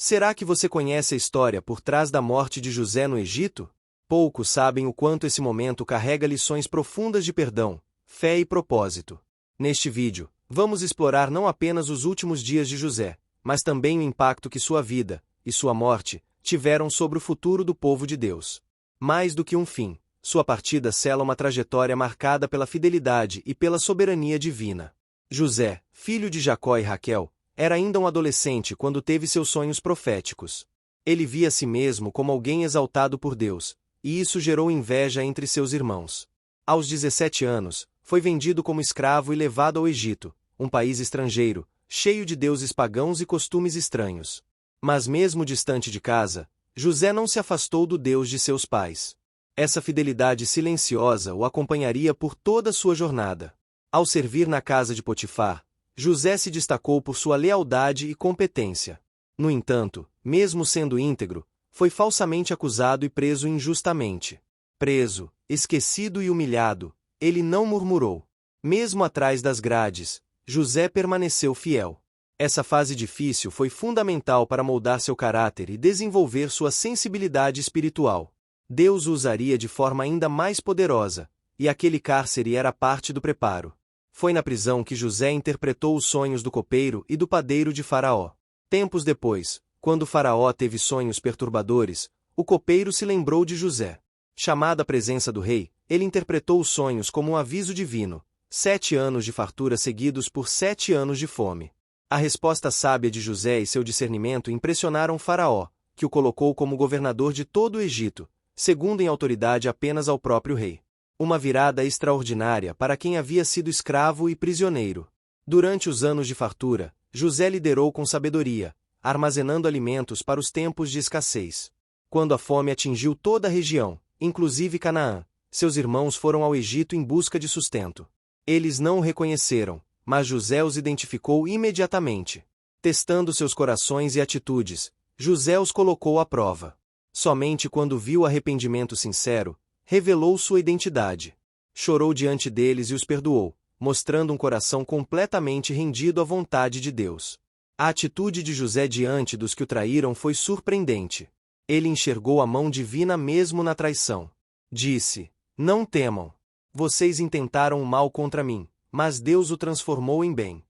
Será que você conhece a história por trás da morte de José no Egito? Poucos sabem o quanto esse momento carrega lições profundas de perdão, fé e propósito. Neste vídeo, vamos explorar não apenas os últimos dias de José, mas também o impacto que sua vida e sua morte tiveram sobre o futuro do povo de Deus. Mais do que um fim, sua partida sela uma trajetória marcada pela fidelidade e pela soberania divina. José, filho de Jacó e Raquel, era ainda um adolescente quando teve seus sonhos proféticos. Ele via a si mesmo como alguém exaltado por Deus, e isso gerou inveja entre seus irmãos. Aos 17 anos, foi vendido como escravo e levado ao Egito, um país estrangeiro, cheio de deuses pagãos e costumes estranhos. Mas mesmo distante de casa, José não se afastou do Deus de seus pais. Essa fidelidade silenciosa o acompanharia por toda a sua jornada. Ao servir na casa de Potifar, José se destacou por sua lealdade e competência. No entanto, mesmo sendo íntegro, foi falsamente acusado e preso injustamente. Preso, esquecido e humilhado, ele não murmurou. Mesmo atrás das grades, José permaneceu fiel. Essa fase difícil foi fundamental para moldar seu caráter e desenvolver sua sensibilidade espiritual. Deus o usaria de forma ainda mais poderosa, e aquele cárcere era parte do preparo. Foi na prisão que José interpretou os sonhos do copeiro e do padeiro de Faraó. Tempos depois, quando Faraó teve sonhos perturbadores, o copeiro se lembrou de José. Chamado à presença do rei, ele interpretou os sonhos como um aviso divino: 7 anos de fartura seguidos por 7 anos de fome. A resposta sábia de José e seu discernimento impressionaram Faraó, que o colocou como governador de todo o Egito, segundo em autoridade apenas ao próprio rei. Uma virada extraordinária para quem havia sido escravo e prisioneiro. Durante os anos de fartura, José liderou com sabedoria, armazenando alimentos para os tempos de escassez. Quando a fome atingiu toda a região, inclusive Canaã, seus irmãos foram ao Egito em busca de sustento. Eles não o reconheceram, mas José os identificou imediatamente. Testando seus corações e atitudes, José os colocou à prova. Somente quando viu o arrependimento sincero, revelou sua identidade. Chorou diante deles e os perdoou, mostrando um coração completamente rendido à vontade de Deus. A atitude de José diante dos que o traíram foi surpreendente. Ele enxergou a mão divina mesmo na traição. Disse: "Não temam. Vocês intentaram o mal contra mim, mas Deus o transformou em bem."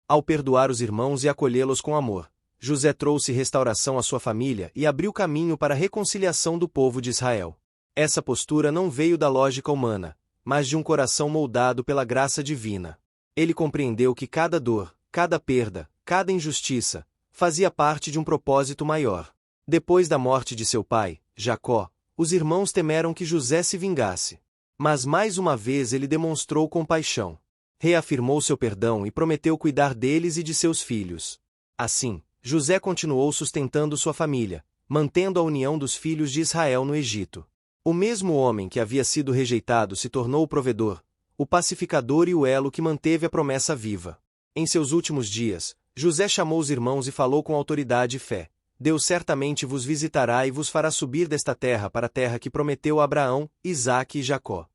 Ao perdoar os irmãos e acolhê-los com amor, José trouxe restauração à sua família e abriu caminho para a reconciliação do povo de Israel. Essa postura não veio da lógica humana, mas de um coração moldado pela graça divina. Ele compreendeu que cada dor, cada perda, cada injustiça, fazia parte de um propósito maior. Depois da morte de seu pai, Jacó, os irmãos temeram que José se vingasse. Mas mais uma vez ele demonstrou compaixão. Reafirmou seu perdão e prometeu cuidar deles e de seus filhos. Assim, José continuou sustentando sua família, mantendo a união dos filhos de Israel no Egito. O mesmo homem que havia sido rejeitado se tornou o provedor, o pacificador e o elo que manteve a promessa viva. Em seus últimos dias, José chamou os irmãos e falou com autoridade e fé: "Deus certamente vos visitará e vos fará subir desta terra para a terra que prometeu a Abraão, Isaque e Jacó."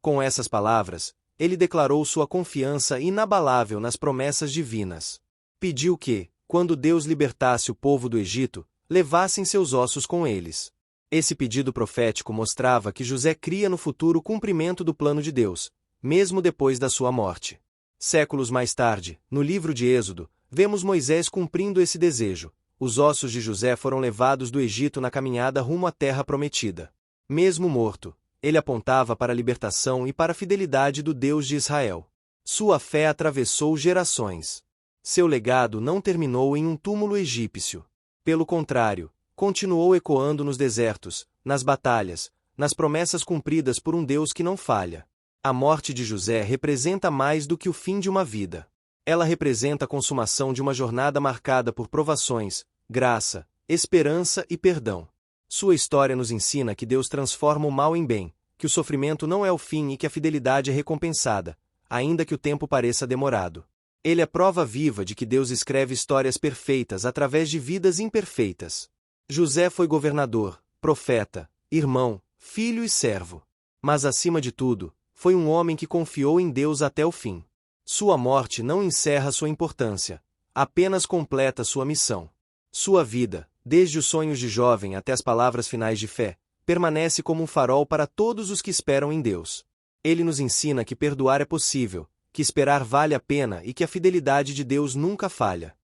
Com essas palavras, ele declarou sua confiança inabalável nas promessas divinas. Pediu que, quando Deus libertasse o povo do Egito, levassem seus ossos com eles. Esse pedido profético mostrava que José cria no futuro o cumprimento do plano de Deus, mesmo depois da sua morte. Séculos mais tarde, no livro de Êxodo, vemos Moisés cumprindo esse desejo. Os ossos de José foram levados do Egito na caminhada rumo à terra prometida. Mesmo morto, ele apontava para a libertação e para a fidelidade do Deus de Israel. Sua fé atravessou gerações. Seu legado não terminou em um túmulo egípcio. Pelo contrário, continuou ecoando nos desertos, nas batalhas, nas promessas cumpridas por um Deus que não falha. A morte de José representa mais do que o fim de uma vida. Ela representa a consumação de uma jornada marcada por provações, graça, esperança e perdão. Sua história nos ensina que Deus transforma o mal em bem, que o sofrimento não é o fim e que a fidelidade é recompensada, ainda que o tempo pareça demorado. Ele é prova viva de que Deus escreve histórias perfeitas através de vidas imperfeitas. José foi governador, profeta, irmão, filho e servo. Mas acima de tudo, foi um homem que confiou em Deus até o fim. Sua morte não encerra sua importância, apenas completa sua missão. Sua vida, desde os sonhos de jovem até as palavras finais de fé, permanece como um farol para todos os que esperam em Deus. Ele nos ensina que perdoar é possível, que esperar vale a pena e que a fidelidade de Deus nunca falha.